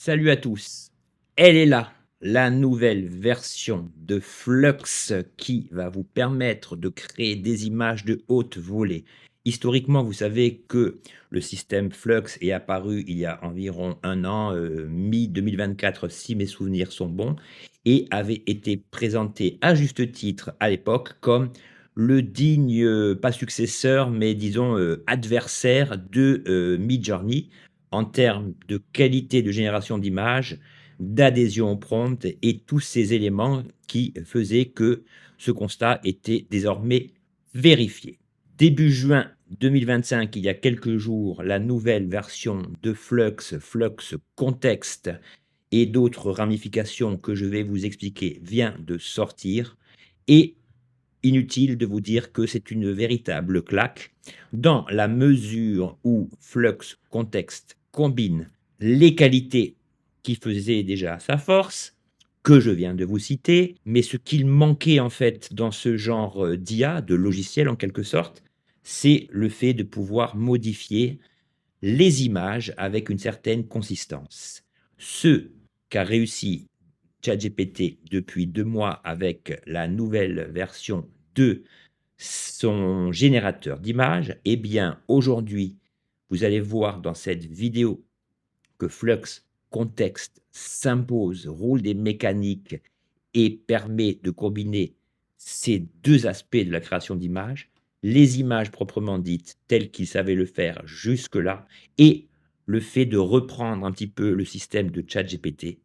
Salut à tous. Elle est là, la nouvelle version de Flux qui va vous permettre de créer des images de haute volée. Historiquement, vous savez que le système Flux est apparu il y a environ un an, mi-2024 si mes souvenirs sont bons, et avait été présenté à juste titre à l'époque comme le digne, pas successeur, mais disons, adversaire de, Midjourney en termes de qualité de génération d'images, d'adhésion au prompt et tous ces éléments qui faisaient que ce constat était désormais vérifié. Début juin 2025, il y a quelques jours, la nouvelle version de Flux, Flux Context et d'autres ramifications que je vais vous expliquer vient de sortir et inutile de vous dire que c'est une véritable claque dans la mesure où Flux Context combine les qualités qui faisaient déjà sa force, que je viens de vous citer, mais ce qu'il manquait en fait dans ce genre d'IA, de logiciel en quelque sorte, c'est le fait de pouvoir modifier les images avec une certaine consistance. Ce qu'a réussi ChatGPT depuis 2 mois avec la nouvelle version de son générateur d'images, eh bien, aujourd'hui, vous allez voir dans cette vidéo que Flux Context s'impose, roule des mécaniques et permet de combiner ces 2 aspects de la création d'images, les images proprement dites telles qu'il savait le faire jusque-là et le fait de reprendre un petit peu le système de ChatGPT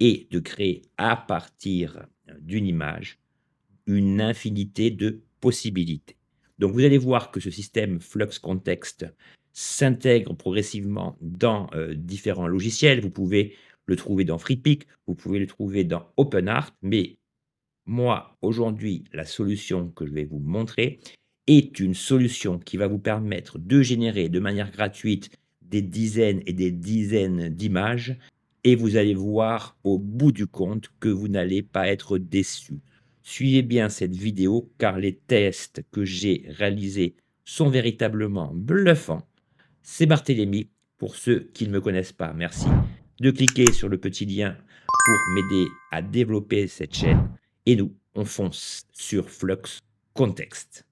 et de créer à partir d'une image une infinité de possibilités. Donc vous allez voir que ce système Flux Context s'intègre progressivement dans différents logiciels. Vous pouvez le trouver dans FreePic, vous pouvez le trouver dans OpenArt, mais moi, aujourd'hui, la solution que je vais vous montrer est une solution qui va vous permettre de générer de manière gratuite des dizaines et des dizaines d'images et vous allez voir au bout du compte que vous n'allez pas être déçus. Suivez bien cette vidéo car les tests que j'ai réalisés sont véritablement bluffants. C'est Barthélémy, pour ceux qui ne me connaissent pas, merci de cliquer sur le petit lien pour m'aider à développer cette chaîne et nous, on fonce sur Flux Context.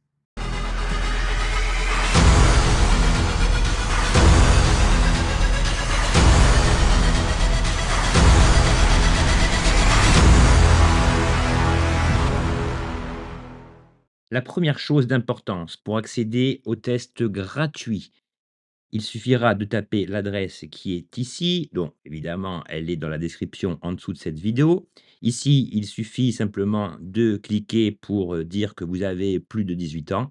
La première chose d'importance pour accéder au test gratuit, il suffira de taper l'adresse qui est ici, donc évidemment elle est dans la description en dessous de cette vidéo. Ici, il suffit simplement de cliquer pour dire que vous avez plus de 18 ans,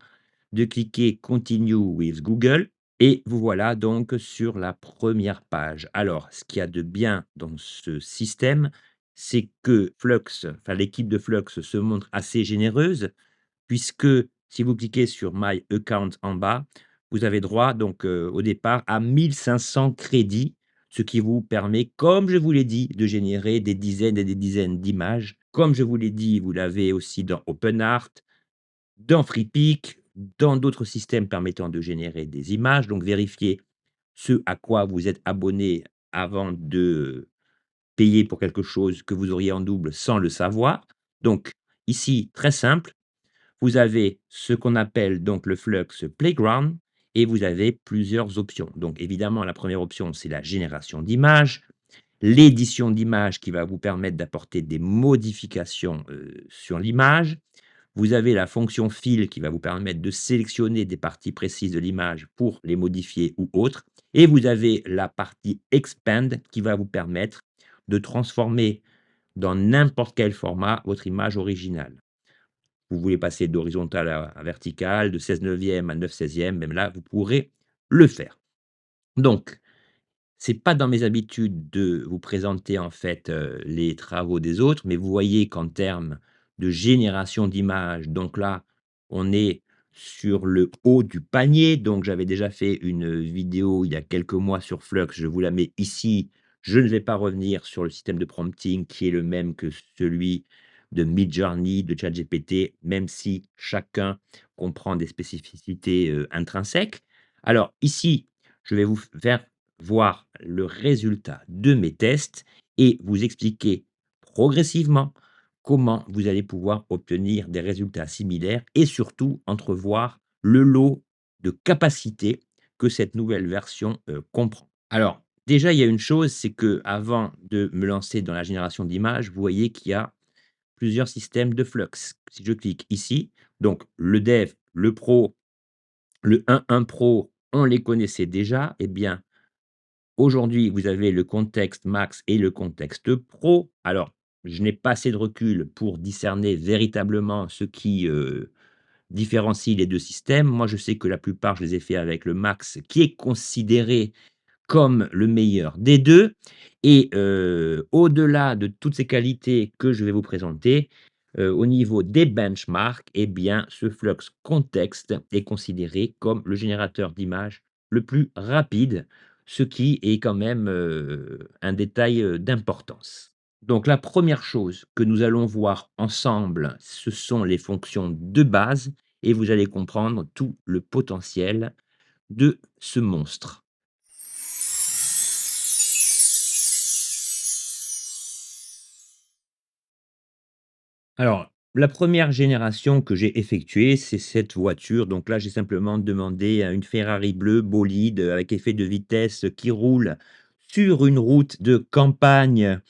de cliquer Continue with Google et vous voilà donc sur la première page. Alors, ce qu'il y a de bien dans ce système, c'est que Flux, enfin l'équipe de Flux se montre assez généreuse puisque si vous cliquez sur My Account en bas, vous avez droit donc, au départ à 1 500 crédits, ce qui vous permet, comme je vous l'ai dit, de générer des dizaines et des dizaines d'images. Comme je vous l'ai dit, vous l'avez aussi dans OpenArt, dans FreePic, dans d'autres systèmes permettant de générer des images. Donc vérifiez ce à quoi vous êtes abonné avant de payer pour quelque chose que vous auriez en double sans le savoir. Donc ici, très simple, vous avez ce qu'on appelle donc le Flux Playground et vous avez plusieurs options. Donc évidemment, la première option, c'est la génération d'images, l'édition d'images qui va vous permettre d'apporter des modifications, sur l'image. Vous avez la fonction Fill qui va vous permettre de sélectionner des parties précises de l'image pour les modifier ou autres et vous avez la partie Expand qui va vous permettre de transformer dans n'importe quel format votre image originale. Vous voulez passer d'horizontale à verticale, de 16/9 à 9/16, même là, vous pourrez le faire. Donc, c'est pas dans mes habitudes de vous présenter, en fait, les travaux des autres, mais vous voyez qu'en termes de génération d'images, donc là, on est sur le haut du panier. Donc j'avais déjà fait une vidéo il y a quelques mois sur Flux, je vous la mets ici. Je ne vais pas revenir sur le système de prompting qui est le même que celui de Midjourney, de ChatGPT, même si chacun comprend des spécificités, intrinsèques. Alors ici, je vais vous faire voir le résultat de mes tests et vous expliquer progressivement comment vous allez pouvoir obtenir des résultats similaires et surtout entrevoir le lot de capacités que cette nouvelle version, comprend. Alors, déjà, il y a une chose, c'est que avant de me lancer dans la génération d'images, vous voyez qu'il y a plusieurs systèmes de Flux. Si je clique ici, donc le Dev, le Pro, le 1.1 Pro, on les connaissait déjà. Eh bien, aujourd'hui, vous avez le contexte Max et le contexte Pro. Alors, je n'ai pas assez de recul pour discerner véritablement ce qui, différencie les 2 systèmes. Moi, je sais que la plupart, je les ai fait avec le Max qui est considéré comme le meilleur des 2 et au-delà de toutes ces qualités que je vais vous présenter, au niveau des benchmarks et bien, ce Flux Context est considéré comme le générateur d'images le plus rapide, ce qui est quand même, un détail, d'importance. Donc la première chose que nous allons voir ensemble, ce sont les fonctions de base et vous allez comprendre tout le potentiel de ce monstre. Alors, la première génération que j'ai effectuée, c'est cette voiture. Donc là, j'ai simplement demandé à une Ferrari bleue bolide, avec effet de vitesse, qui roule sur une route de campagne,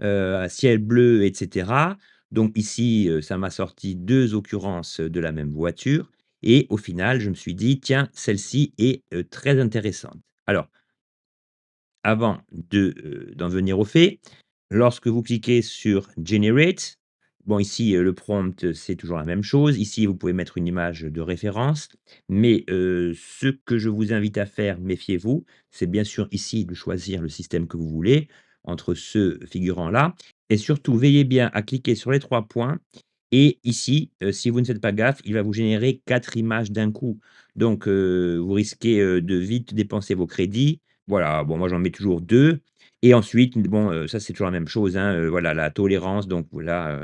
à ciel bleu et cetera. Donc ici, ça m'a sorti 2 occurrences de la même voiture et au final, je me suis dit: «Tiens, celle-ci est, très intéressante». Alors, avant d'en venir aux faits, lorsque vous cliquez sur Generate, bon ici, le prompt, c'est toujours la même chose. Ici, vous pouvez mettre une image de référence, mais ce que je vous invite à faire, méfiez-vous, c'est bien sûr ici de choisir le système que vous voulez, entre ce figurant-là et surtout veillez bien à cliquer sur les 3 points et ici, si vous ne faites pas gaffe, il va vous générer 4 images d'un coup. Donc vous risquez, de vite dépenser vos crédits. Voilà, bon moi j'en mets toujours 2 et ensuite bon, ça c'est toujours la même chose, hein, voilà la tolérance donc voilà,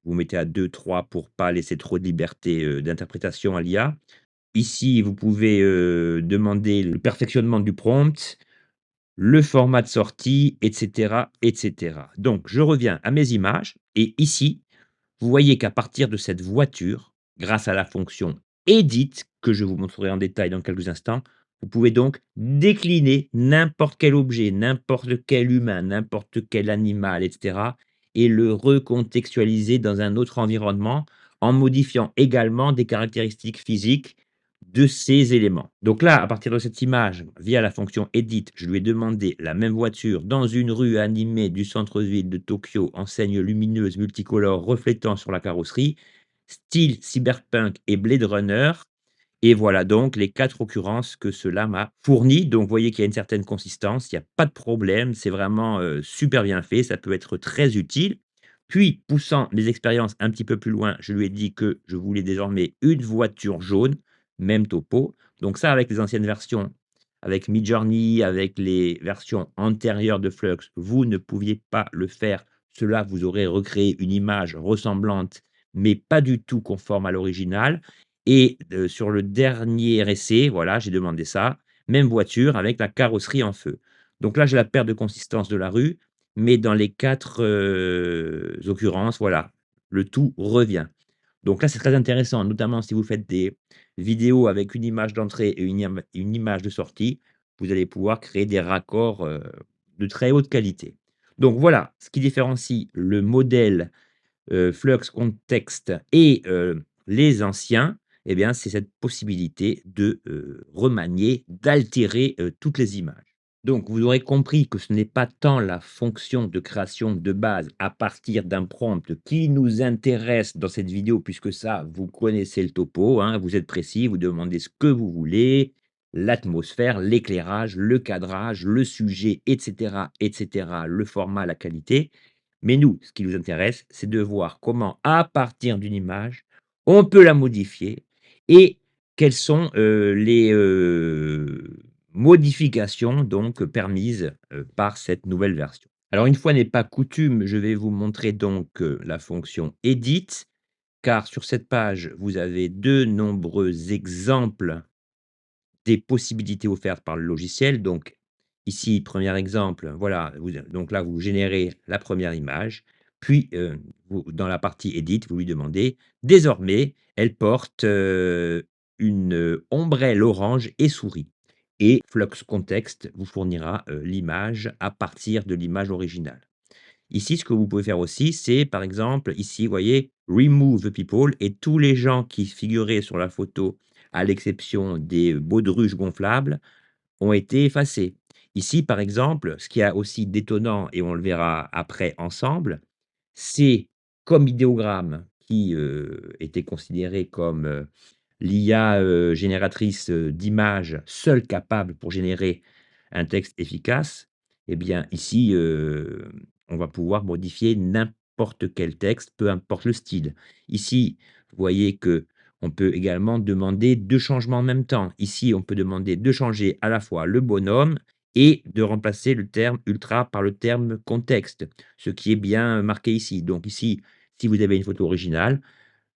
vous mettez à 2, 3 pour pas laisser trop de liberté, d'interprétation à l'IA. Ici, vous pouvez, demander le perfectionnement du prompt, le format de sortie et cetera et cetera. Donc je reviens à mes images et ici, vous voyez qu'à partir de cette voiture, grâce à la fonction Edit, que je vous montrerai en détail dans quelques instants, vous pouvez donc décliner n'importe quel objet, n'importe quel humain, n'importe quel animal, et cetera et le recontextualiser dans un autre environnement, en modifiant également des caractéristiques physiques de ces éléments. Donc là, à partir de cette image, via la fonction Edit, je lui ai demandé la même voiture dans une rue animée du centre-ville de Tokyo, enseigne lumineuse multicolore reflétant sur la carrosserie, style cyberpunk et Blade Runner. Et voilà donc les 4 occurrences que cela m'a fournies. Donc vous voyez qu'il y a une certaine consistance, il y a pas de problème, c'est vraiment, super bien fait, ça peut être très utile. Puis, poussant les expériences un petit peu plus loin, je lui ai dit que je voulais désormais une voiture jaune, même topo. Donc ça, avec les anciennes versions, avec Midjourney, avec les versions antérieures de Flux, vous ne pouviez pas le faire. Cela vous aurait recréé une image ressemblante, mais pas du tout conforme à l'original. Et sur le dernier essai, voilà, j'ai demandé ça, même voiture avec la carrosserie en feu. Donc là, j'ai la perte de consistance de la rue, mais dans les 4 occurrences, voilà, le tout revient. Donc là, c'est très intéressant, notamment si vous faites des vidéos avec une image d'entrée et une image de sortie, vous allez pouvoir créer des raccords, de très haute qualité. Donc voilà, ce qui différencie le modèle Flux Context et les anciens, eh bien, c'est cette possibilité de, remanier, d'altérer, toutes les images. Donc vous aurez compris que ce n'est pas tant la fonction de création de base à partir d'un prompt qui nous intéresse dans cette vidéo puisque ça, vous connaissez le topo, hein, vous êtes précis, vous demandez ce que vous voulez, l'atmosphère, l'éclairage, le cadrage, le sujet et cetera, le format, la qualité. Mais nous, ce qui nous intéresse, c'est de voir comment, à partir d'une image, on peut la modifier et quelles sont, les, modifications donc permises, par cette nouvelle version. Alors une fois n'est pas coutume, je vais vous montrer donc, la fonction Edit, car sur cette page, vous avez de nombreux exemples des possibilités offertes par le logiciel. Donc Ici, premier exemple, voilà, donc là, vous générez la première image, puis, vous dans la partie Edit, vous lui demandez: «Désormais, elle porte, une, ombrelle orange et sourit» et Flux Context vous fournira, l'image à partir de l'image originale. Ici, ce que vous pouvez faire aussi, c'est par exemple, ici, vous voyez, remove people et tous les gens qui figuraient sur la photo, à l'exception des baudruches gonflables, ont été effacés. Ici, par exemple, ce qui est aussi détonnant et on le verra après ensemble, c'est comme idéogramme qui, était considéré comme, l'IA, génératrice, d'images seule capable pour générer un texte efficace, eh bien ici, on va pouvoir modifier n'importe quel texte, peu importe le style. Ici, vous voyez que on peut également demander 2 changements en même temps. Ici, on peut demander de changer à la fois le bonhomme et de remplacer le terme ultra par le terme contexte, ce qui est bien marqué ici. Donc ici, si vous avez une photo originale,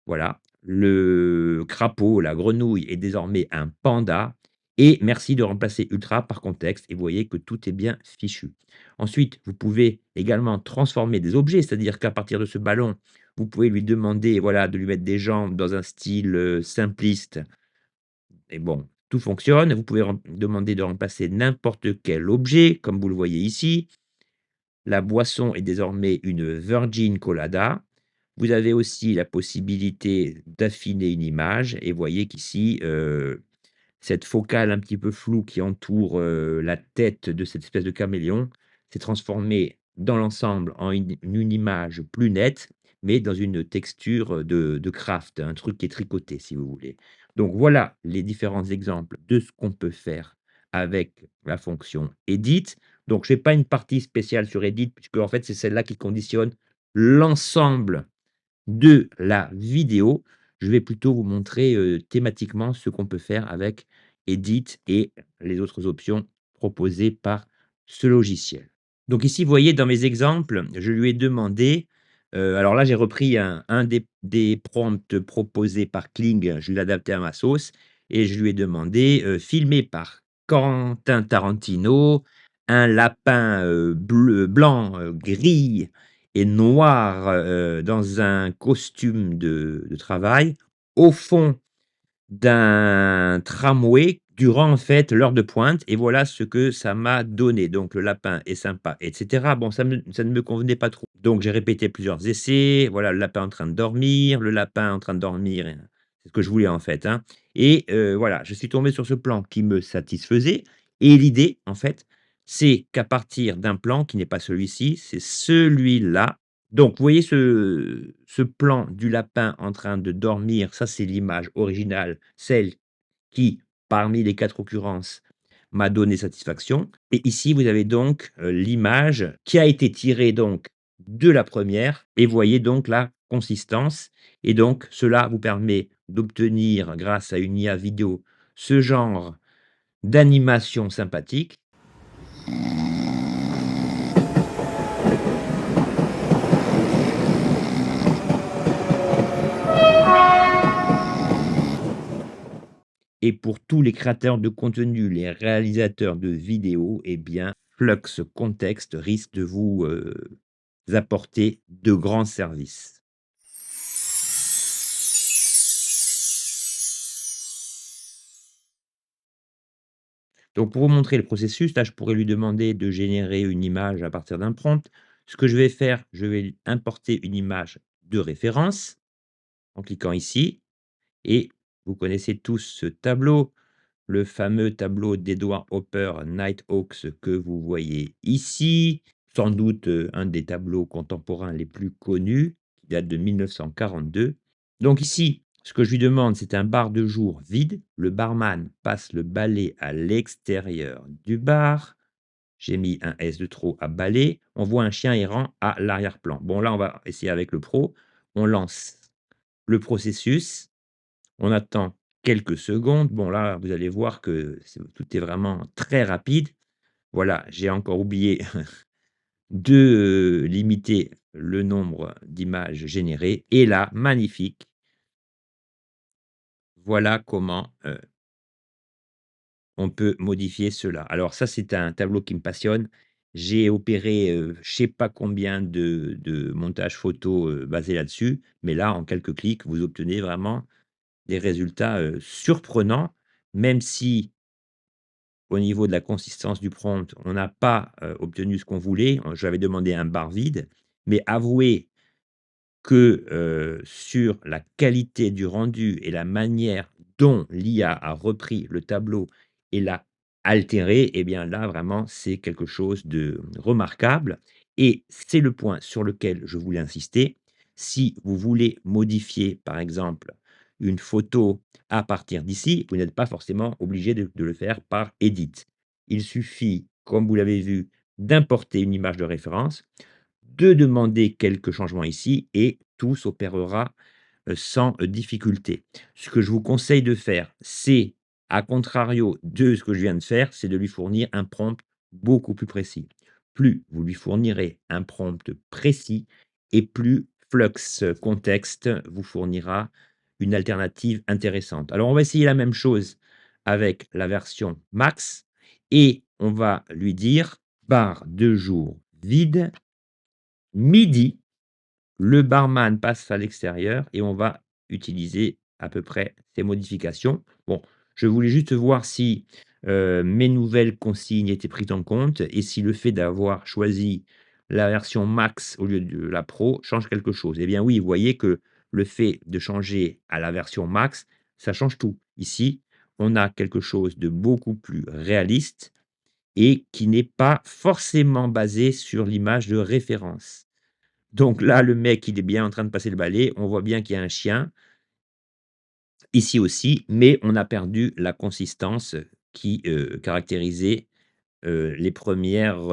voilà, le crapaud, la grenouille est désormais un panda et merci de remplacer ultra par contexte et vous voyez que tout est bien fichu. Ensuite, vous pouvez également transformer des objets, c'est-à-dire qu'à partir de ce ballon, vous pouvez lui demander, voilà, de lui mettre des jambes dans un style, simpliste et bon, tout fonctionne. Vous pouvez demander de remplacer n'importe quel objet, comme vous le voyez ici. La boisson est désormais une Virgin Colada. Vous avez aussi la possibilité d'affiner une image et voyez qu'ici, cette focale un petit peu floue qui entoure, la tête de cette espèce de caméléon s'est transformée dans l'ensemble en une image plus nette, mais dans une texture, de craft, un truc qui est tricoté si vous voulez. Donc voilà les différents exemples de ce qu'on peut faire avec la fonction edit. Donc je n'ai pas une partie spéciale sur edit puisque en fait c'est celle-là qui conditionne l'ensemble de la vidéo. Je vais plutôt vous montrer, thématiquement ce qu'on peut faire avec Edit et les autres options proposées par ce logiciel. Donc ici, vous voyez dans mes exemples, je lui ai demandé, alors là, j'ai repris un des prompts proposés par Kling, je l'ai adapté à ma sauce et je lui ai demandé, filmé par Quentin Tarantino, un lapin, blanc, gris et noir, dans un costume de travail, au fond d'un tramway durant, en fait, l'heure de pointe et voilà ce que ça m'a donné. Donc le lapin est sympa et cetera. Bon, ça ne me convenait pas trop. Donc j'ai répété plusieurs essais. Voilà, le lapin en train de dormir, le lapin en train de dormir, c'est ce que je voulais, en fait, hein et voilà, je suis tombé sur ce plan qui me satisfaisait et l'idée, en fait, c'est qu'à partir d'un plan qui n'est pas celui-ci, c'est celui-là. Donc, vous voyez ce plan du lapin en train de dormir, ça c'est l'image originale, celle qui, parmi les 4 occurrences, m'a donné satisfaction et ici vous avez donc, l'image qui a été tirée donc de la première et vous voyez donc la consistance et donc cela vous permet d'obtenir grâce à une IA vidéo ce genre d'animation sympathique. Et pour tous les créateurs de contenu, les réalisateurs de vidéos, eh bien, Flux Context risque de vous, apporter de grands services. Donc pour vous montrer le processus, là, je pourrais lui demander de générer une image à partir d'un prompt. Ce que je vais faire, je vais importer une image de référence en cliquant ici et vous connaissez tous ce tableau, le fameux tableau d'Edward Hopper Nighthawks que vous voyez ici, sans doute, un des tableaux contemporains les plus connus, qui date de 1942. Donc ici, ce que je lui demande, c'est un bar de jour vide. Le barman passe le balai à l'extérieur du bar. J'ai mis un S de trop à balai. On voit un chien errant à l'arrière-plan. Bon là, on va essayer avec le pro. On lance le processus. On attend quelques secondes. Bon là, vous allez voir que tout est vraiment très rapide. Voilà, j'ai encore oublié de, limiter le nombre d'images générées et là, magnifique, voilà comment, on peut modifier cela. Alors ça, c'est un tableau qui me passionne. J'ai opéré, je sais pas combien de montages photos, basés là-dessus, mais là, en quelques clics, vous obtenez vraiment des résultats, surprenants, même si au niveau de la consistance du prompt, on n'a pas, obtenu ce qu'on voulait. J'avais demandé un bar vide, mais avouez que, sur la qualité du rendu et la manière dont l'IA a repris le tableau et l'a altéré, et bien là, vraiment, c'est quelque chose de remarquable et c'est le point sur lequel je voulais insister. Si vous voulez modifier, par exemple, une photo à partir d'ici, vous n'êtes pas forcément obligé de le faire par edit. Il suffit, comme vous l'avez vu, d'importer une image de référence, de demander quelques changements ici et tout s'opérera, sans, difficulté. Ce que je vous conseille de faire, c'est, à contrario de ce que je viens de faire, c'est de lui fournir un prompt beaucoup plus précis. Plus vous lui fournirez un prompt précis et plus Flux Context vous fournira une alternative intéressante. Alors on va essayer la même chose avec la version max et on va lui dire: «Barre de jour vide, midi, le barman passe à l'extérieur» et on va utiliser à peu près ces modifications. Bon, je voulais juste voir si, mes nouvelles consignes étaient prises en compte et si le fait d'avoir choisi la version max au lieu de la pro change quelque chose. Eh bien oui, vous voyez que le fait de changer à la version max, ça change tout. Ici, on a quelque chose de beaucoup plus réaliste et qui n'est pas forcément basé sur l'image de référence. Donc là, le mec, il est bien en train de passer le balai. On voit bien qu'il y a un chien, ici aussi, mais on a perdu la consistance qui, caractérisait, les premières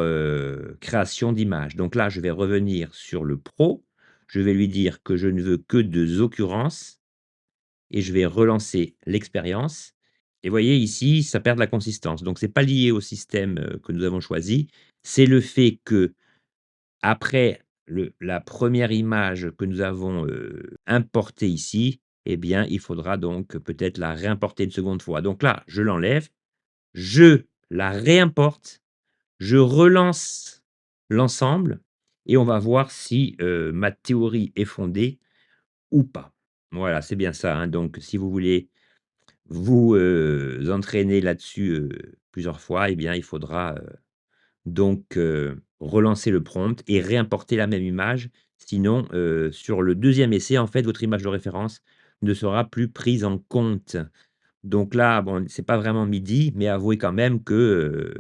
créations d'images. Donc là, je vais revenir sur le pro. Je vais lui dire que je ne veux que 2 occurrences et je vais relancer l'expérience et vous voyez ici, ça perd de la consistance. Donc c'est pas lié au système, que nous avons choisi, c'est le fait que après la première image que nous avons, importée ici, eh bien, il faudra donc peut-être la réimporter une seconde fois. Donc là, je l'enlève, je la réimporte, je relance l'ensemble et on va voir si, ma théorie est fondée ou pas. Voilà, c'est bien ça, hein, donc si vous voulez vous, entraîner là-dessus, plusieurs fois, eh bien, il faudra, donc relancer le prompt et réimporter la même image. Sinon, sur le deuxième essai, en fait, votre image de référence ne sera plus prise en compte. Donc là, bon, c'est pas vraiment midi, mais avouez quand même que,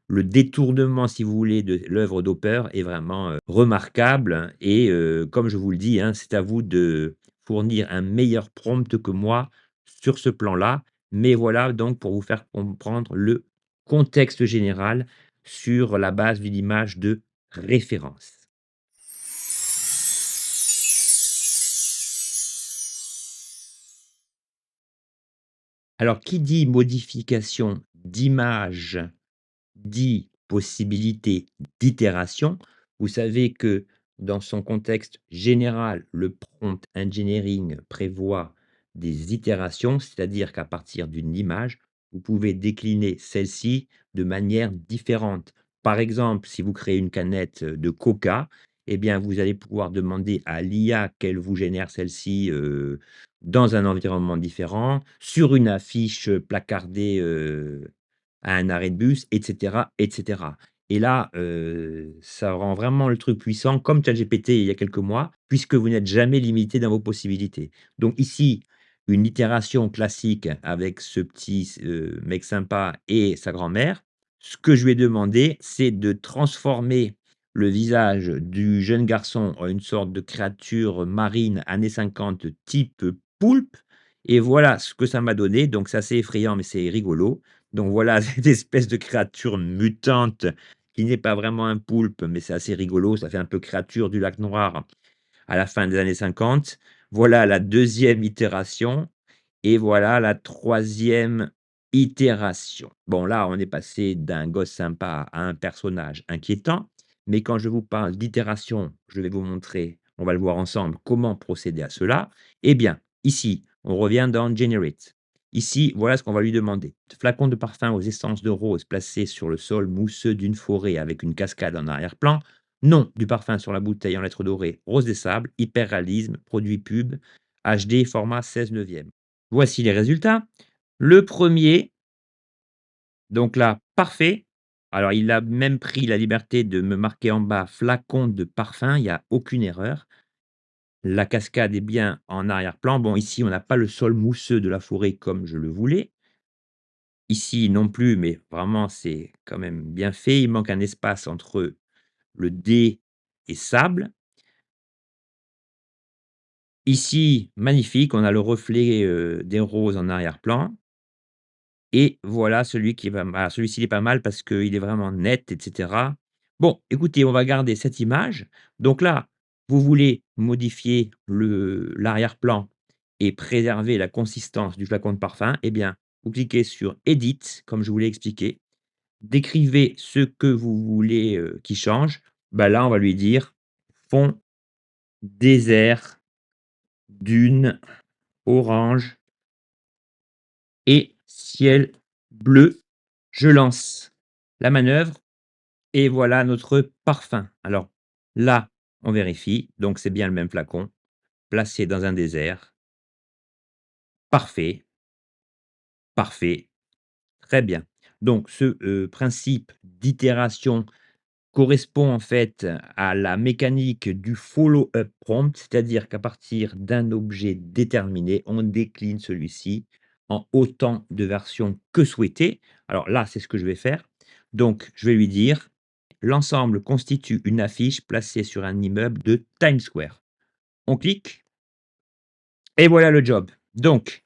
le détournement, si vous voulez, de l'œuvre d'Hopper est vraiment, remarquable et comme je vous le dis, hein, c'est à vous de fournir un meilleur prompt que moi sur ce plan-là. Mais voilà donc pour vous faire comprendre le contexte général sur la base d'une image de référence. Alors qui dit modification d'image dit possibilité d'itération. Vous savez que dans son contexte général, le prompt engineering prévoit des itérations, c'est-à-dire qu'à partir d'une image, vous pouvez décliner celle-ci de manière différente. Par exemple, si vous créez une canette de Coca, eh bien, vous allez pouvoir demander à l'IA qu'elle vous génère celle-ci dans un environnement différent, sur une affiche placardée à un arrêt de bus et cetera et cetera. Et là, ça rend vraiment le truc puissant comme ChatGPT il y a quelques mois, puisque vous n'êtes jamais limité dans vos possibilités. Donc ici, une itération classique avec ce petit mec sympa et sa grand-mère. Ce que je lui ai demandé, c'est de transformer le visage du jeune garçon en une sorte de créature marine années 50 type poulpe et voilà ce que ça m'a donné. Donc c'est assez effrayant, mais c'est rigolo. Donc voilà, cette espèce de créature mutante qui n'est pas vraiment un poulpe, mais c'est assez rigolo, ça fait un peu créature du lac noir à la fin des années 50. Voilà la deuxième itération et voilà la troisième itération. Bon là, on est passé d'un gosse sympa à un personnage inquiétant, mais quand je vous parle d'itération, je vais vous montrer, on va le voir ensemble, comment procéder à cela. Eh bien, ici, on revient dans Generate. Ici, voilà ce qu'on va lui demander. Flacon de parfum aux essences de rose placé sur le sol mousseux d'une forêt avec une cascade en arrière-plan. Nom du parfum sur la bouteille en lettres dorées, rose des sables, hyper réalisme, produit pub, HD, format 16 neuvième. Voici les résultats. Le premier, donc là, parfait. Alors, il a même pris la liberté de me marquer en bas flacon de parfum, il y a aucune erreur. La cascade est bien en arrière-plan. Bon, ici, on n'a pas le sol mousseux de la forêt comme je le voulais. Ici non plus, mais vraiment, c'est quand même bien fait. Il manque un espace entre le dé et sable. Ici, magnifique, on a le reflet, des roses en arrière-plan. Et voilà celui qui va bah, celui-ci il est pas mal parce qu'il est vraiment net et cetera. Bon, écoutez, on va garder cette image. Donc là, vous voulez modifier le l'arrière-plan et préserver la consistance du flacon de parfum, eh bien, vous cliquez sur Edit, comme je vous l'ai expliqué. Décrivez ce que vous voulez, qui change. Bah, là, on va lui dire: «Fond désert, dune, orange et ciel bleu». Je lance la manœuvre. Et voilà notre parfum. Alors là, on vérifie, donc c'est bien le même flacon, placé dans un désert. Parfait, parfait, très bien. Donc ce, principe d'itération correspond en fait à la mécanique du follow-up prompt, c'est-à-dire qu'à partir d'un objet déterminé, on décline celui-ci en autant de versions que souhaité. Alors là, c'est ce que je vais faire. Donc je vais lui dire: «L'ensemble constitue une affiche placée sur un immeuble de Times Square». On clique et voilà le job. Donc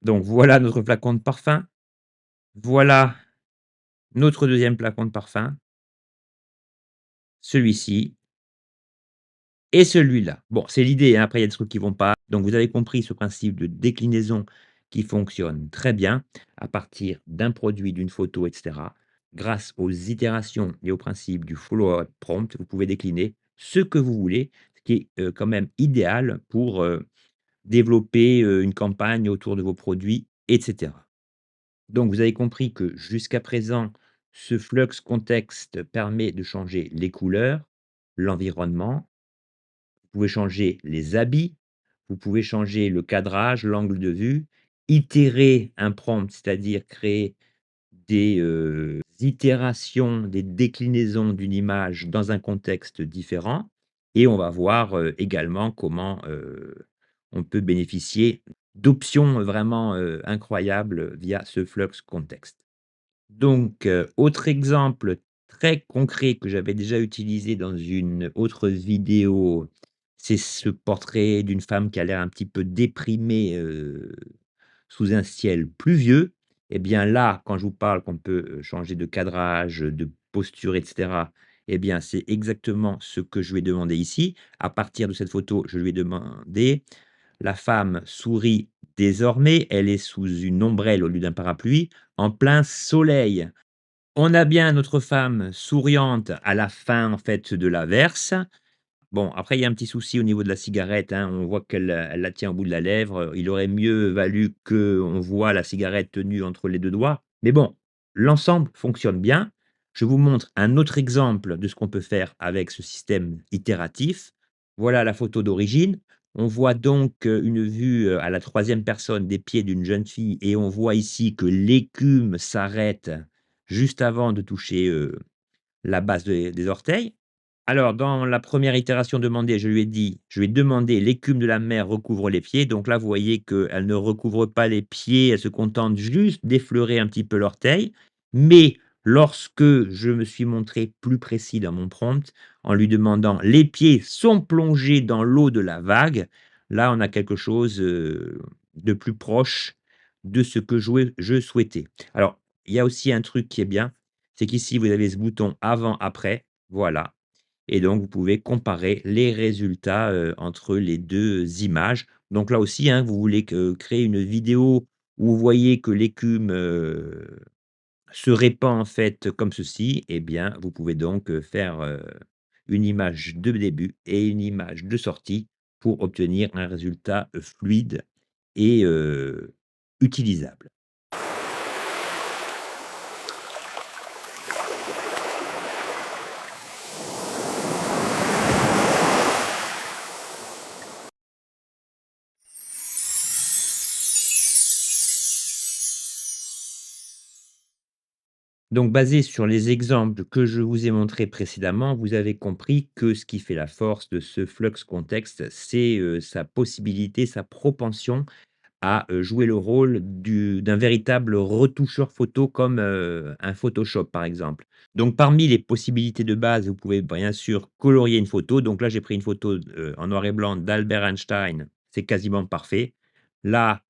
voilà notre flacon de parfum, voilà notre deuxième flacon de parfum, celui-ci. Et celui-là. Bon, c'est l'idée, hein, après il y a des trucs qui vont pas. Donc vous avez compris ce principe de déclinaison qui fonctionne très bien à partir d'un produit, d'une photo et cetera. Grâce aux itérations et au principe du follow-up prompt, vous pouvez décliner ce que vous voulez, ce qui est, quand même idéal pour, développer, une campagne autour de vos produits et cetera. Donc vous avez compris que jusqu'à présent, ce flux contexte permet de changer les couleurs, l'environnement, vous pouvez changer les habits, vous pouvez changer le cadrage, l'angle de vue, itérer un prompt, c'est-à-dire créer des, itérations, des déclinaisons d'une image dans un contexte différent et on va voir, également comment, on peut bénéficier d'options vraiment, incroyables via ce flux contexte. Donc, autre exemple très concret que j'avais déjà utilisé dans une autre vidéo, c'est ce portrait d'une femme qui a l'air un petit peu déprimée, sous un ciel pluvieux. Et bien là, quand je vous parle qu'on peut, changer de cadrage, de posture et cetera, et bien, c'est exactement ce que je lui ai demandé ici. À partir de cette photo, je lui ai demandé: «La femme sourit désormais, elle est sous une ombrelle au lieu d'un parapluie, en plein soleil». On a bien notre femme souriante à la fin, en fait, de l'averse. Bon, après, il y a un petit souci au niveau de la cigarette, hein. On voit elle la tient au bout de la lèvre. Il aurait mieux valu qu'on voit la cigarette tenue entre les 2 doigts. Mais bon, l'ensemble fonctionne bien. Je vous montre un autre exemple de ce qu'on peut faire avec ce système itératif. Voilà la photo d'origine. On voit donc, une vue, à la troisième personne des pieds d'une jeune fille et on voit ici que l'écume s'arrête juste avant de toucher, la base des orteils. Alors, dans la première itération demandée, je lui ai demandé: «L'écume de la mer recouvre les pieds». Donc là, vous voyez qu'elle ne recouvre pas les pieds, elle se contente juste d'effleurer un petit peu l'orteil. Mais lorsque je me suis montré plus précis dans mon prompt, en lui demandant: «Les pieds sont plongés dans l'eau de la vague», là, on a quelque chose, de plus proche de ce que je souhaitais. Alors, il y a aussi un truc qui est bien, c'est qu'ici, vous avez ce bouton avant-après, voilà. Et donc vous pouvez comparer les résultats, entre les 2 images. Donc là aussi, hein, vous voulez que créer une vidéo où vous voyez que l'écume, se répand en fait comme ceci, eh bien vous pouvez donc, faire, une image de début et une image de sortie pour obtenir un résultat, fluide et utilisable. Donc basé sur les exemples que je vous ai montrés précédemment, vous avez compris que ce qui fait la force de ce Flux Context, c'est, sa possibilité, sa propension à, jouer le rôle d'un véritable retoucheur photo comme, un Photoshop, par exemple. Donc parmi les possibilités de base, vous pouvez bien sûr colorier une photo. Donc là, j'ai pris une photo, en noir et blanc d'Albert Einstein, c'est quasiment parfait. Là,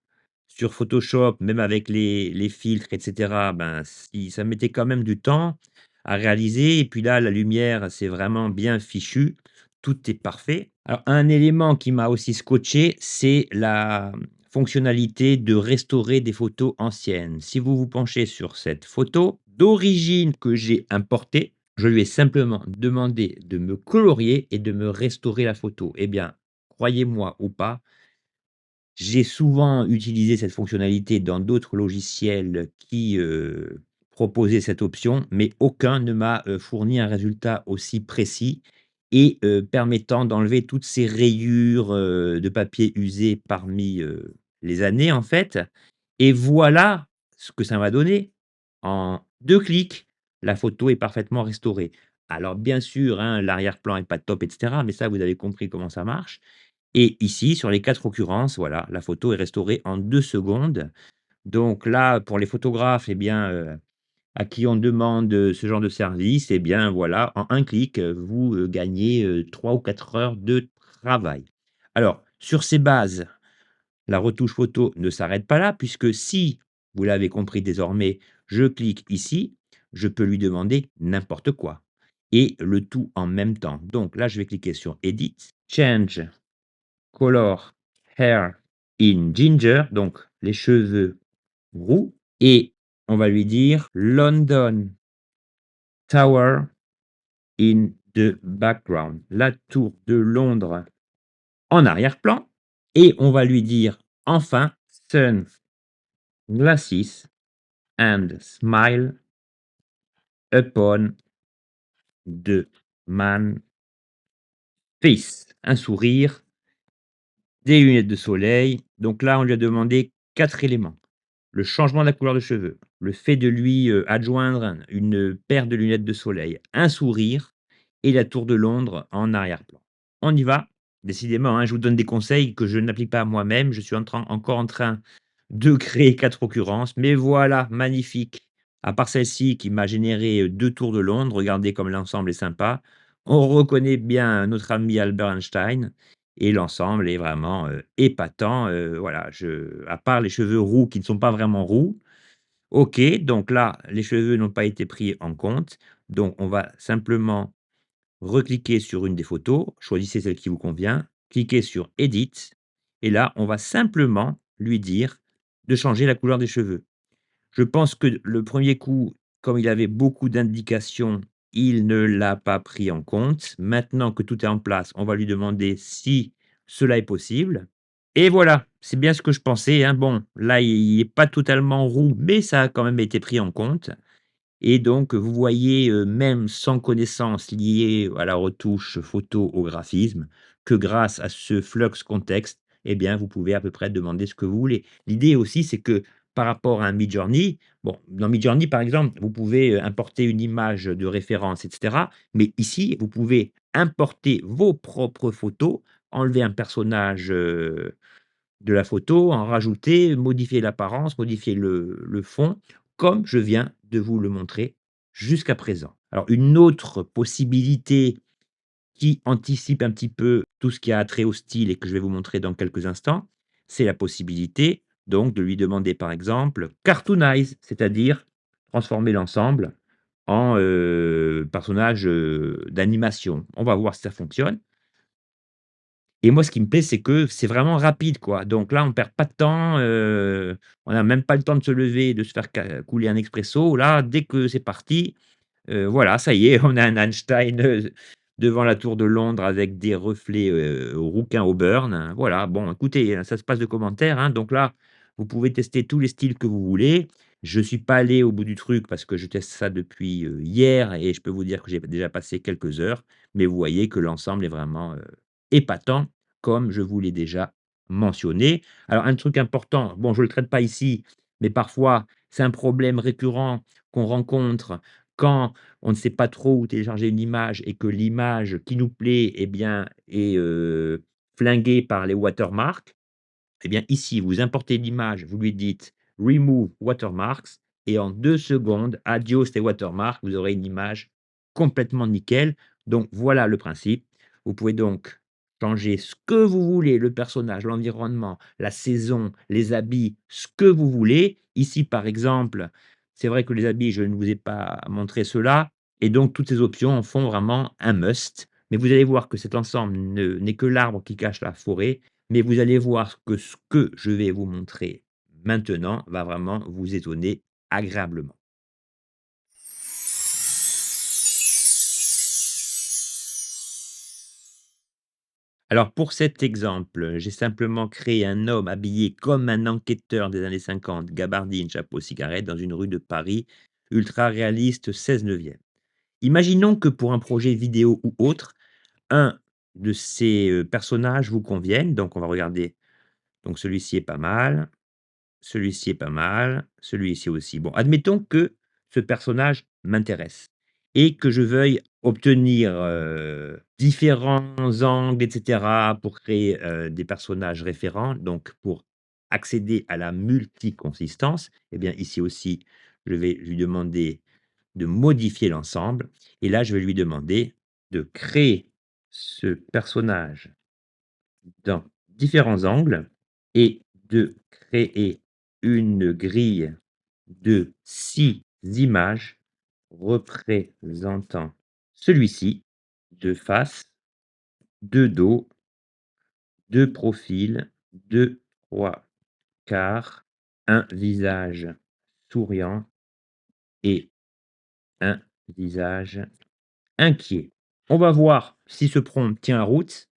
sur Photoshop, même avec les filtres et cetera, ben, si ça mettait quand même du temps à réaliser et puis là, la lumière, c'est vraiment bien fichu, tout est parfait. Alors un élément qui m'a aussi scotché, c'est la fonctionnalité de restaurer des photos anciennes. Si vous vous penchez sur cette photo d'origine que j'ai importée, je lui ai simplement demandé de me colorier et de me restaurer la photo. Eh bien, croyez-moi ou pas, j'ai souvent utilisé cette fonctionnalité dans d'autres logiciels qui, proposaient cette option, mais aucun ne m'a, fourni un résultat aussi précis et permettant d'enlever toutes ces rayures, de papier usé parmi, les années, en fait. Et voilà ce que ça m'a donné. En 2 clics, la photo est parfaitement restaurée. Alors bien sûr, hein, l'arrière-plan est pas top et cetera, mais ça, vous avez compris comment ça marche. Et ici, sur les 4 occurrences, voilà, la photo est restaurée en 2 secondes. Donc là, pour les photographes, eh bien, à qui on demande, ce genre de service, eh bien, voilà, en un clic, vous, gagnez, 3 ou 4 heures de travail. Alors, sur ces bases, la retouche photo ne s'arrête pas là, puisque si, vous l'avez compris désormais, je clique ici, je peux lui demander n'importe quoi et le tout en même temps. Donc là, je vais cliquer sur Edit, Change Color hair in ginger, donc les cheveux roux et on va lui dire London Tower in the background, la tour de Londres en arrière-plan et on va lui dire enfin sunglasses and smile upon the man face, un sourire, des lunettes de soleil. Donc là, on lui a demandé 4 éléments. Le changement de la couleur de cheveux, le fait de lui, adjoindre une paire de lunettes de soleil, un sourire et la tour de Londres en arrière-plan. On y va? Décidément, hein, je vous donne des conseils que je n'applique pas moi-même. Je suis encore en train de créer 4 occurrences, mais voilà, magnifique. À part celle-ci qui m'a généré, 2 tours de Londres, regardez comme l'ensemble est sympa. On reconnaît bien notre ami Albert Einstein et l'ensemble est vraiment, épatant, voilà, je à part les cheveux roux qui ne sont pas vraiment roux. OK, donc là, les cheveux n'ont pas été pris en compte, donc on va simplement recliquer sur une des photos, choisissez celle qui vous convient, cliquez sur Edit et là, on va simplement lui dire de changer la couleur des cheveux. Je pense que le premier coup, comme il avait beaucoup d'indications, il ne l'a pas pris en compte. Maintenant que tout est en place, on va lui demander si cela est possible et voilà, c'est bien ce que je pensais, hein. Bon, là, il est pas totalement roux, mais ça a quand même été pris en compte et donc vous voyez, même sans connaissance liée à la retouche photo au graphisme, que grâce à ce Flux Context, eh bien, vous pouvez à peu près demander ce que vous voulez. L'idée aussi, c'est que par rapport à un Midjourney, bon, dans Midjourney, par exemple, vous pouvez, importer une image de référence et cetera, mais ici, vous pouvez importer vos propres photos, enlever un personnage, de la photo, en rajouter, modifier l'apparence, modifier le fond, comme je viens de vous le montrer jusqu'à présent. Alors une autre possibilité qui anticipe un petit peu tout ce qui a trait au style et que je vais vous montrer dans quelques instants, c'est la possibilité donc de lui demander par exemple cartoonize, c'est-à-dire transformer l'ensemble en, personnage, d'animation. On va voir si ça fonctionne. Et moi, ce qui me plaît, c'est que c'est vraiment rapide, quoi. Donc là, on perd pas de temps, on a même pas le temps de se lever, de se faire couler un expresso. Là, dès que c'est parti, voilà, ça y est, on a un Einstein, devant la tour de Londres avec des reflets, rouquins au burn, hein. Voilà, bon écoutez, ça se passe de commentaires, hein, donc là, vous pouvez tester tous les styles que vous voulez. Je suis pas allé au bout du truc parce que je teste ça depuis, hier et je peux vous dire que j'ai déjà passé quelques heures, mais vous voyez que l'ensemble est vraiment, épatant comme je vous l'ai déjà mentionné. Alors un truc important, bon je le traite pas ici, mais parfois c'est un problème récurrent qu'on rencontre quand on ne sait pas trop où télécharger une image et que l'image qui nous plaît, eh bien, est, flinguée par les watermarks. Eh bien, ici, vous importez l'image, vous lui dites: «Remove watermarks» et en 2 secondes, adios les watermarks, vous aurez une image complètement nickel. Donc voilà le principe. Vous pouvez donc changer ce que vous voulez, le personnage, l'environnement, la saison, les habits, ce que vous voulez. Ici, par exemple, c'est vrai que les habits, je ne vous ai pas montré cela et donc toutes ces options en font vraiment un must. Mais vous allez voir que cet ensemble ne n'est que l'arbre qui cache la forêt, mais vous allez voir que ce que je vais vous montrer maintenant va vraiment vous étonner agréablement. Alors pour cet exemple, j'ai simplement créé un homme habillé comme un enquêteur des années 50, gabardine, chapeau, cigarette, dans une rue de Paris, ultra réaliste, 16/9. Imaginons que pour un projet vidéo ou autre, un de ces, personnages vous convienne, donc on va regarder, donc celui-ci est pas mal. Celui-ci est pas mal, celui-ci aussi. Bon, admettons que ce personnage m'intéresse et que je veuille obtenir, différents angles et cetera pour créer, des personnages référents, donc pour accéder à la multiconsistance et bien, ici aussi, je vais lui demander de modifier l'ensemble et là, je vais lui demander de créer ce personnage dans différents angles et de créer une grille de 6 images représentant celui-ci de face, de dos, de profil, de 3/4, un visage souriant et un visage inquiet. On va voir si ce prompt tient la route.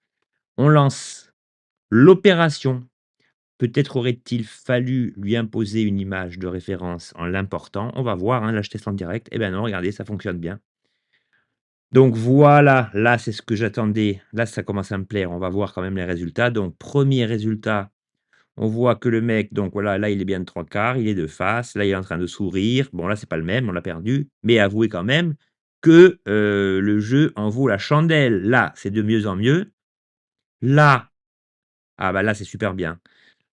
On lance l'opération. Peut-être aurait-il fallu lui imposer une image de référence en l'important. On va voir, hein, là je teste en direct. Eh ben non, regardez, ça fonctionne bien. Donc voilà, là c'est ce que j'attendais. Là, ça commence à me plaire. On va voir quand même les résultats. Donc premier résultat, on voit que le mec, donc voilà, là il est bien de 3/4, il est de face, là il est en train de sourire. Bon là, c'est pas le même, on l'a perdu. Mais avouez quand même que, le jeu en vaut la chandelle. Là, c'est de mieux en mieux. Là, ah bah là, c'est super bien.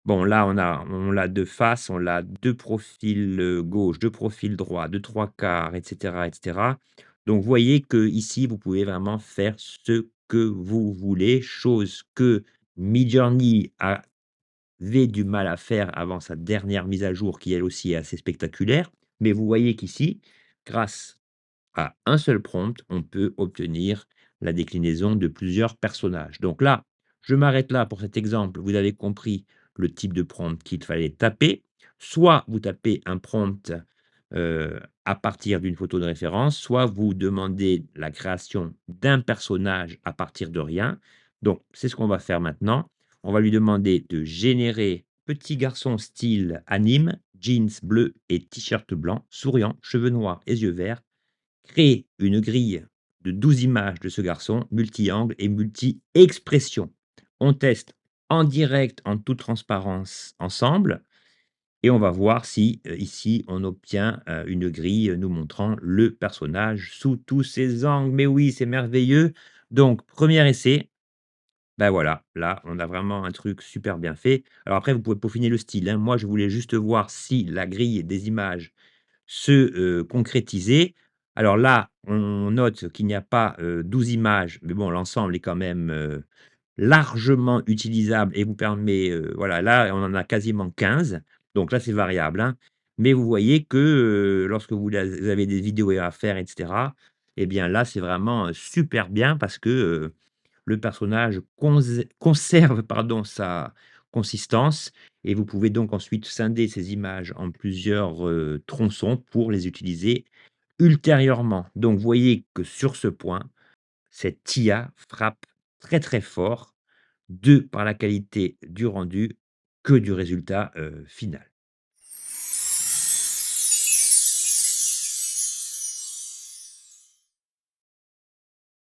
Bon, là, on l'a de face, on l'a de profil, gauche, de profil droit, de 3/4 et cetera. Donc vous voyez que ici vous pouvez vraiment faire ce que vous voulez, chose que Midjourney avait du mal à faire avant sa dernière mise à jour qui elle aussi est assez spectaculaire. Mais vous voyez qu'ici, grâce à un seul prompt, on peut obtenir la déclinaison de plusieurs personnages. Donc là, je m'arrête là pour cet exemple. Vous avez compris le type de prompt qu'il fallait taper. Soit vous tapez un prompt à partir d'une photo de référence, soit vous demandez la création d'un personnage à partir de rien. Donc, c'est ce qu'on va faire maintenant. On va lui demander de générer petit garçon style anime, jeans bleu et t-shirt blanc, souriant, cheveux noirs et yeux verts. Créer une grille de 12 images de ce garçon, multi-angle et multi-expression. On teste en direct, en toute transparence, ensemble et on va voir si, ici, on obtient, une grille, nous montrant le personnage sous tous ses angles. Mais oui, c'est merveilleux. Donc premier essai, ben voilà, là, on a vraiment un truc super bien fait. Alors après, vous pouvez peaufiner le style, hein. Moi, je voulais juste voir si la grille des images se, concrétiser. Alors là, on note qu'il n'y a pas, 12 images, mais bon, l'ensemble est quand même, largement utilisable et vous permet, voilà, là, on en a quasiment 15. Donc là, c'est variable, hein. Mais vous voyez que, lorsque vous avez des vidéos à faire et cetera, et bien là, c'est vraiment, super bien parce que, le personnage conserve, pardon, sa consistance et vous pouvez donc ensuite scinder ces images en plusieurs, tronçons pour les utiliser ultérieurement. Donc vous voyez que sur ce point, cette IA frappe très, très fort, de par la qualité du rendu que du résultat, final.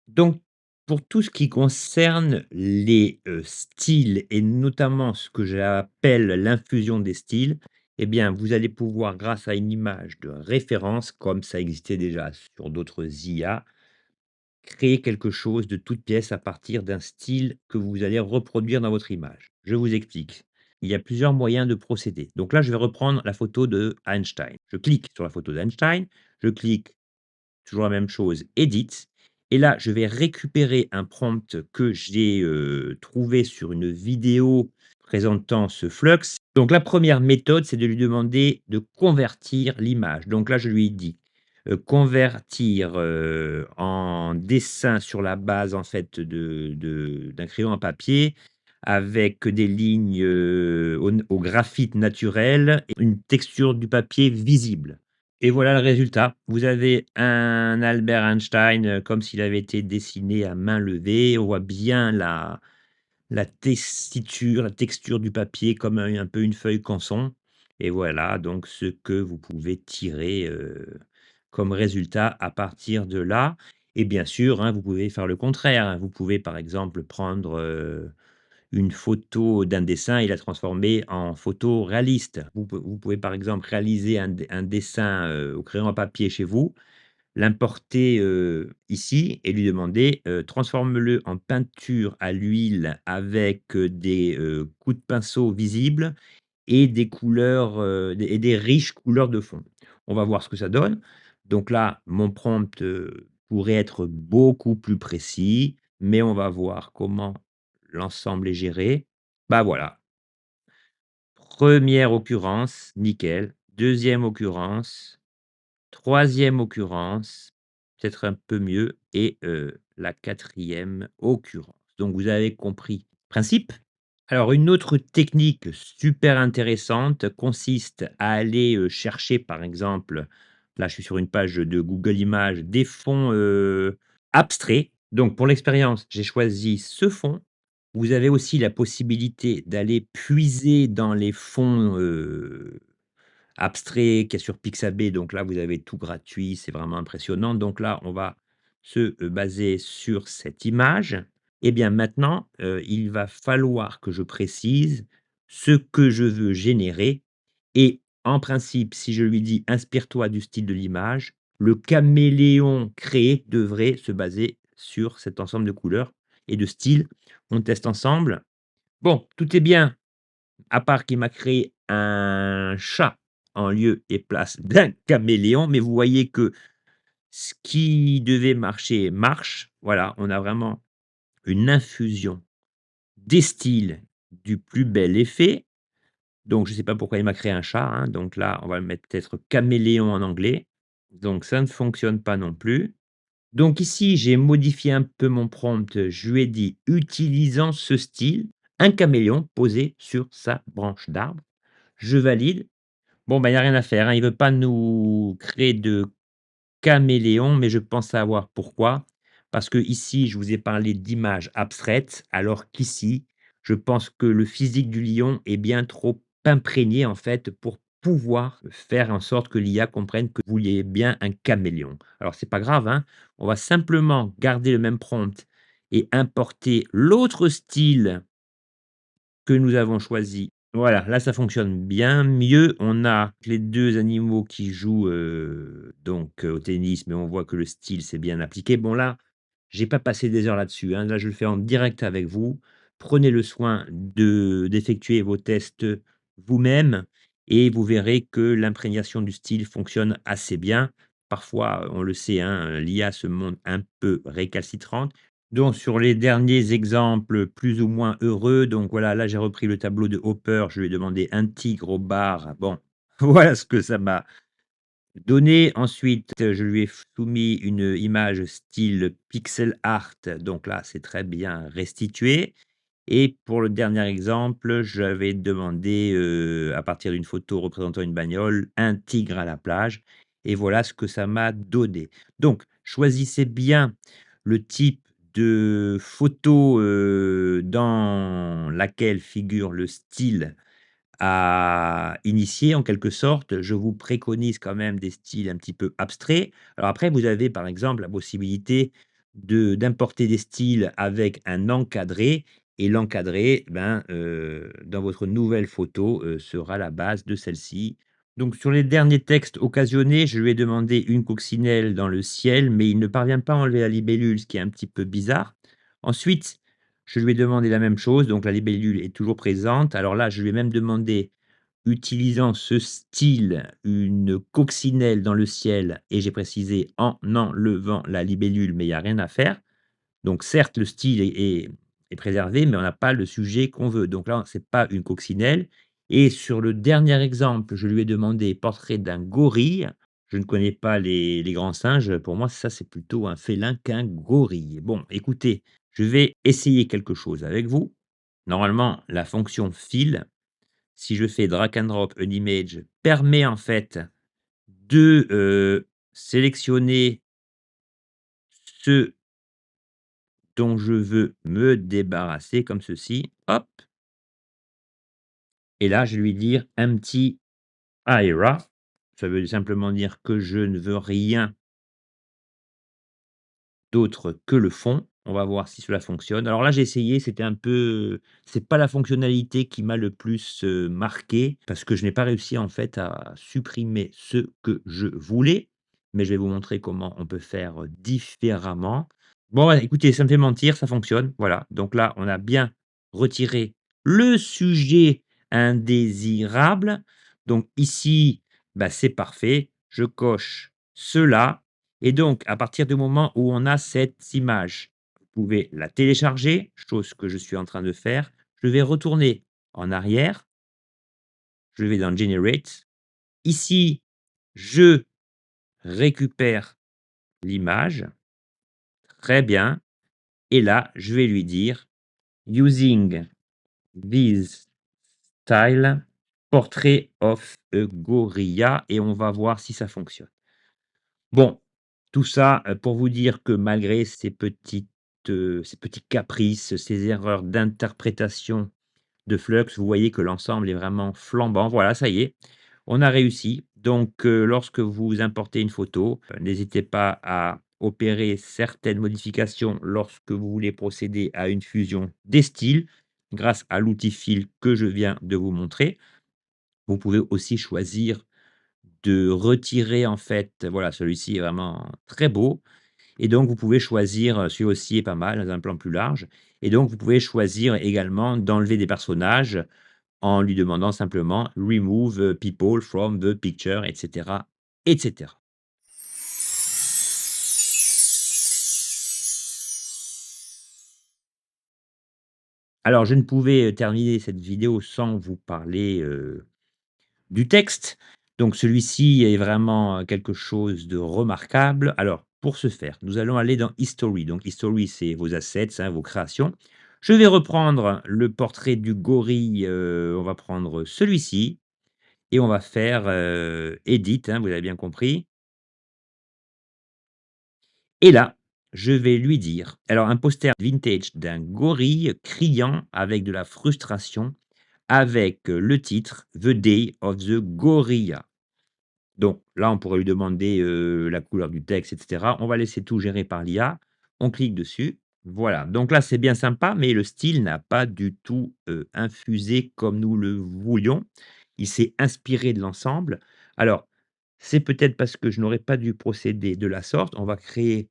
Donc, pour tout ce qui concerne les, styles et notamment ce que j'appelle l'infusion des styles, eh bien, vous allez pouvoir, grâce à une image de référence, comme ça existait déjà sur d'autres IA, créer quelque chose de toute pièce à partir d'un style que vous allez reproduire dans votre image. Je vous explique. Il y a plusieurs moyens de procéder. Donc là, je vais reprendre la photo de Einstein. Je clique sur la photo d'Einstein, je clique toujours la même chose, edit, et là, je vais récupérer un prompt que j'ai, trouvé sur une vidéo présentant ce flux. Donc la première méthode, c'est de lui demander de convertir l'image. Donc là, je lui dis, convertir, en dessin sur la base, en fait, d'un crayon à papier avec des lignes, au graphite naturel et une texture du papier visible. Et voilà le résultat. Vous avez un Albert Einstein, comme s'il avait été dessiné à main levée. On voit bien la tessiture, la texture du papier comme un peu une feuille canson, et voilà donc ce que vous pouvez tirer, comme résultat à partir de là. Et bien sûr, hein, vous pouvez faire le contraire, hein. Vous pouvez par exemple prendre, une photo d'un dessin et la transformer en photo réaliste. Vous pouvez par exemple réaliser un dessin, au crayon à papier chez vous, l'importer, ici et lui demander, «Transforme-le en peinture à l'huile avec, des, coups de pinceau visibles et des couleurs, des riches couleurs de fond». On va voir ce que ça donne. Donc là, mon prompt, pourrait être beaucoup plus précis, mais on va voir comment l'ensemble est géré. Bah, voilà, première occurrence, nickel. Deuxième occurrence, troisième occurrence, peut-être un peu mieux, et la quatrième occurrence. Donc vous avez compris le principe? Alors une autre technique super intéressante consiste à aller, chercher par exemple, là je suis sur une page de Google Images, des fonds, abstraits. Donc pour l'expérience, j'ai choisi ce fond. Vous avez aussi la possibilité d'aller puiser dans les fonds, abstraits qu'il y a sur Pixabay, donc là vous avez tout gratuit, c'est vraiment impressionnant. Donc là, on va se, baser sur cette image. Et bien maintenant, il va falloir que je précise ce que je veux générer, et en principe, si je lui dis: «Inspire-toi du style de l'image», le caméléon créé devrait se baser sur cet ensemble de couleurs et de styles. On teste ensemble. Bon, tout est bien, à part qu'il m'a créé un chat en lieu et place d'un caméléon, mais vous voyez que ce qui devait marcher, marche. Voilà, on a vraiment une infusion des styles du plus bel effet. Donc je ne sais pas pourquoi il m'a créé un chat, hein, donc là, on va le mettre peut-être caméléon en anglais. Donc ça ne fonctionne pas non plus. Donc ici, j'ai modifié un peu mon prompt, je lui ai dit: «Utilisant ce style, un caméléon posé sur sa branche d'arbre». Je valide. Bon, bah, il y a rien à faire, hein, il veut pas nous créer de caméléon, mais je pense savoir pourquoi. Parce que ici, je vous ai parlé d'images abstraites, alors qu'ici, je pense que le physique du lion est bien trop imprégné, en fait, pour pouvoir faire en sorte que l'IA comprenne que vous vouliez bien un caméléon. Alors c'est pas grave, hein, on va simplement garder le même prompt et importer l'autre style que nous avons choisi. Voilà, là, ça fonctionne bien mieux. On a les 2 animaux qui jouent, donc au tennis, mais on voit que le style s'est bien appliqué. Bon là, j'ai pas passé des heures là-dessus, hein. Là, je le fais en direct avec vous. Prenez le soin d'effectuer vos tests vous-même et vous verrez que l'imprégnation du style fonctionne assez bien. Parfois, on le sait, hein, l'IA se montre un peu récalcitrante. Donc sur les derniers exemples plus ou moins heureux, donc voilà, là j'ai repris le tableau de Hopper, je lui ai demandé un tigre au bar. Bon, voilà ce que ça m'a donné. Ensuite, je lui ai soumis une image style pixel art, donc là c'est très bien restitué. Et pour le dernier exemple, j'avais demandé, à partir d'une photo représentant une bagnole, un tigre à la plage, et voilà ce que ça m'a donné. Donc choisissez bien le type de photo, dans laquelle figure le style à initier en quelque sorte. Je vous préconise quand même des styles un petit peu abstraits. Alors après, vous avez par exemple la possibilité d'importer des styles avec un encadré et l'encadré, ben, dans votre nouvelle photo, sera la base de celle-ci. Donc sur les derniers textes occasionnés, je lui ai demandé une coccinelle dans le ciel, mais il ne parvient pas à enlever la libellule, ce qui est un petit peu bizarre. Ensuite, je lui ai demandé la même chose, donc la libellule est toujours présente. Alors là, je lui ai même demandé, utilisant ce style, une coccinelle dans le ciel et j'ai précisé en enlevant la libellule, mais il y a rien à faire. Donc certes, le style est préservé, mais on n'a pas le sujet qu'on veut. Donc là, c'est pas une coccinelle et sur le dernier exemple, je lui ai demandé portrait d'un gorille. Je ne connais pas les grands singes, pour moi, ça, c'est plutôt un félin qu'un gorille. Bon, écoutez, je vais essayer quelque chose avec vous. Normalement, la fonction fill, si je fais drag and drop an image, permet en fait de, sélectionner ce dont je veux me débarrasser comme ceci, hop, et là je vais lui dire empty area. Ça veut simplement dire que je ne veux rien d'autre que le fond. On va voir si cela fonctionne. Alors là, j'ai essayé, c'était un peu, c'est pas la fonctionnalité qui m'a le plus, marqué parce que je n'ai pas réussi en fait à supprimer ce que je voulais, mais je vais vous montrer comment on peut faire, différemment. Bon, ouais, écoutez, ça me fait mentir, ça fonctionne, voilà. Donc là, on a bien retiré le sujet indésirable. Donc ici, bah, c'est parfait. Je coche cela et donc à partir du moment où on a cette image, vous pouvez la télécharger, chose que je suis en train de faire. Je vais retourner en arrière, je vais dans Generate. Ici, je récupère l'image, très bien et là, je vais lui dire Using this style, portrait of a gorilla et on va voir si ça fonctionne. Bon, tout ça, pour vous dire que malgré ces petits caprices, ces erreurs d'interprétation de Flux, vous voyez que l'ensemble est vraiment flambant. Voilà, ça y est, on a réussi. Donc, lorsque vous importez une photo, n'hésitez pas à opérer certaines modifications lorsque vous voulez procéder à une fusion des styles, grâce à l'outil Fill que je viens de vous montrer. Vous pouvez aussi choisir de retirer en fait, voilà, celui-ci est vraiment très beau et donc vous pouvez choisir, celui aussi est pas mal, dans un plan plus large et donc vous pouvez choisir également d'enlever des personnages en lui demandant simplement remove, people from the picture et cetera et cetera. Alors je ne pouvais, terminer cette vidéo sans vous parler, du texte. Donc celui-ci est vraiment, quelque chose de remarquable. Alors pour ce faire, nous allons aller dans History. Donc History, c'est vos assets, hein, vos créations. Je vais reprendre le portrait du gorille, on va prendre celui-ci et on va faire, Edit, hein, vous avez bien compris. Et là, je vais lui dire alors un poster vintage d'un gorille criant avec de la frustration, avec, le titre «The Day of the Gorilla». Donc là, on pourrait lui demander, la couleur du texte et cetera. On va laisser tout gérer par l'IA. On clique dessus. Voilà, donc là, c'est bien sympa, mais le style n'a pas du tout, infusé comme nous le voulions. Il s'est inspiré de l'ensemble. Alors, c'est peut-être parce que je n'aurais pas dû procéder de la sorte. On va créer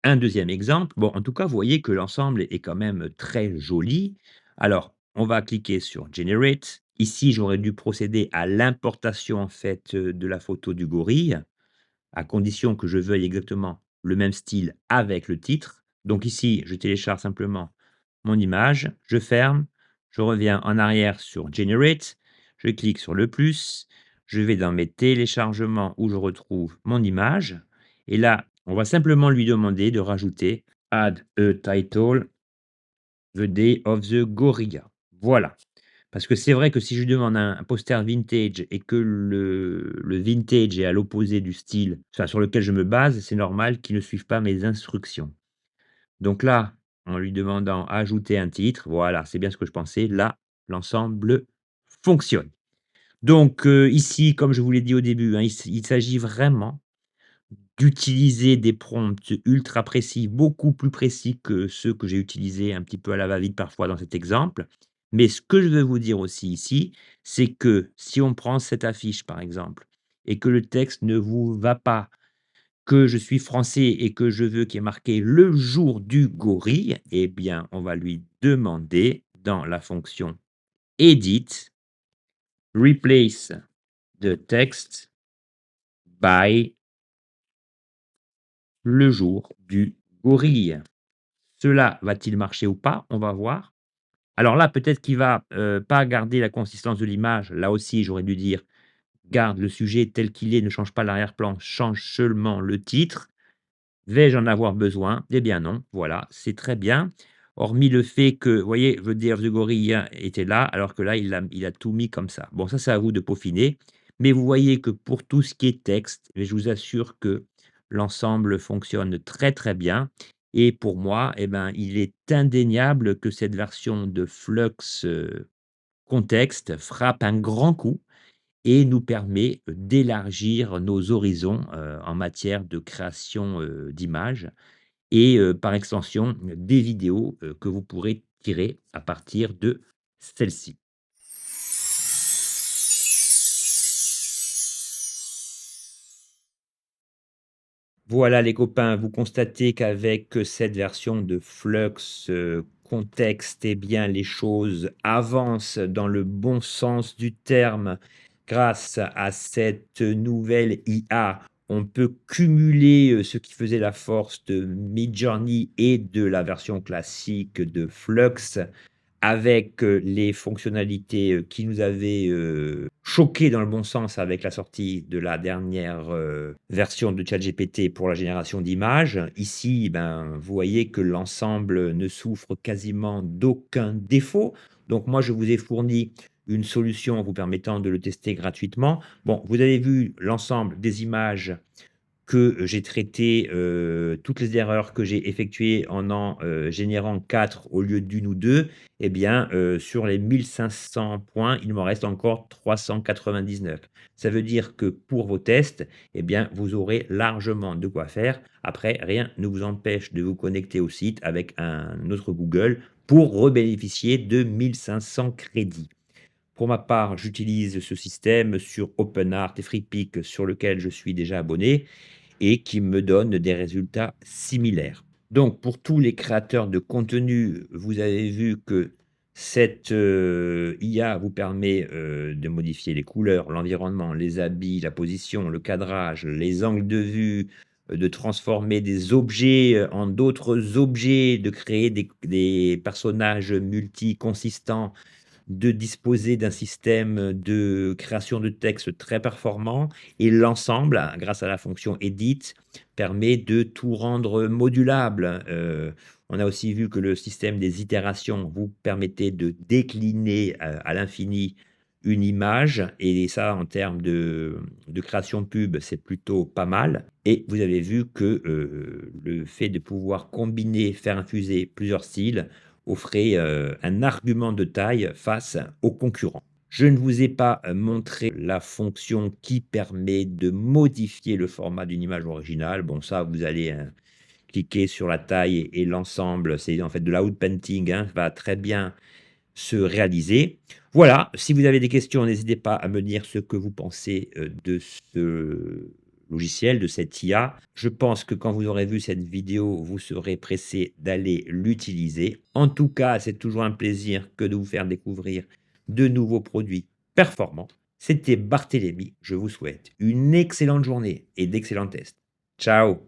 un deuxième exemple. Bon, en tout cas, vous voyez que l'ensemble est quand même très joli. Alors, on va cliquer sur Generate. Ici, j'aurais dû procéder à l'importation, en fait, de la photo du gorille, à condition que je veuille exactement le même style avec le titre. Donc ici, je télécharge simplement mon image, je ferme, je reviens en arrière sur Generate, je clique sur le plus, je vais dans mes téléchargements où je retrouve mon image et là, on va simplement lui demander de rajouter Add a title, The Day of the Gorilla. Voilà. Parce que c'est vrai que si je lui demande un poster vintage et que le vintage est à l'opposé du style, enfin sur lequel je me base, c'est normal qu'il ne suive pas mes instructions. Donc là, en lui demandant: «Ajouter un titre», voilà, c'est bien ce que je pensais, là, l'ensemble fonctionne. Donc, ici, comme je vous l'ai dit au début, hein, il s'agit vraiment d'utiliser des prompts ultra précis, beaucoup plus précis que ceux que j'ai utilisés un petit peu à la va-vite parfois dans cet exemple. Mais ce que je veux vous dire aussi ici, c'est que si on prend cette affiche par exemple et que le texte ne vous va pas, que je suis français et que je veux qu'il y ait marqué «le jour du gorille», eh bien on va lui demander dans la fonction edit, replace the text by «le jour du gorille». Cela va-t-il marcher ou pas? On va voir. Alors là, peut-être qu'il va, pas garder la consistance de l'image. Là aussi, j'aurais dû dire: «Garde le sujet tel qu'il est, ne change pas l'arrière-plan, change seulement le titre». Vais-je en avoir besoin? Eh bien non, voilà, c'est très bien. Hormis le fait que, vous voyez, The Day of the Gorilla était là, alors que là, il a tout mis comme ça. Bon, ça, c'est à vous de peaufiner, mais vous voyez que pour tout ce qui est texte, je vous assure que l'ensemble fonctionne très, très bien et pour moi, eh ben, il est indéniable que cette version de Flux, Contexte frappe un grand coup et nous permet d'élargir nos horizons, en matière de création, d'images et par extension, des vidéos, que vous pourrez tirer à partir de celle-ci. Voilà les copains, vous constatez qu'avec, cette version de Flux, Contexte eh bien les choses avancent dans le bon sens du terme. Grâce à cette nouvelle IA, on peut cumuler, ce qui faisait la force de Midjourney et de la version classique de Flux. Avec, les fonctionnalités, qui nous avaient, choqués dans le bon sens avec la sortie de la dernière, version de ChatGPT pour la génération d'images. Ici, ben, vous voyez que l'ensemble ne souffre quasiment d'aucun défaut. Donc moi, je vous ai fourni une solution vous permettant de le tester gratuitement. Bon, vous avez vu l'ensemble des images que j'ai traité, toutes les erreurs que j'ai effectuées en générant 4 au lieu d'1 ou 2, eh bien, sur les 1 500 points, il m'en reste encore 399. Ça veut dire que pour vos tests, eh bien, vous aurez largement de quoi faire. Après, rien ne vous empêche de vous connecter au site avec un autre Google pour rebénéficier de 1 500 crédits. Pour ma part, j'utilise ce système sur OpenArt et Freepik sur lequel je suis déjà abonné et qui me donne des résultats similaires. Donc pour tous les créateurs de contenu, vous avez vu que cette, IA vous permet, de modifier les couleurs, l'environnement, les habits, la position, le cadrage, les angles de vue, de transformer des objets, en d'autres objets, de créer des personnages multi-consistants, de disposer d'un système de création de texte très performant et l'ensemble, grâce à la fonction edit, permet de tout rendre modulable. On a aussi vu que le système des itérations vous permettait de décliner, à l'infini une image et ça en termes de création pub, c'est plutôt pas mal et vous avez vu que, le fait de pouvoir combiner, faire infuser plusieurs styles offrait, un argument de taille face aux concurrents. Je ne vous ai pas, montré la fonction qui permet de modifier le format d'une image originale. Bon ça, vous allez, cliquer sur la taille et l'ensemble, c'est en fait de l'outpainting, hein, va très bien se réaliser. Voilà, si vous avez des questions, n'hésitez pas à me dire ce que vous pensez, de ce logiciel, de cette IA. Je pense que quand vous aurez vu cette vidéo, vous serez pressé d'aller l'utiliser. En tout cas, c'est toujours un plaisir que de vous faire découvrir de nouveaux produits performants. C'était Barthélémy, je vous souhaite une excellente journée et d'excellents tests. Ciao.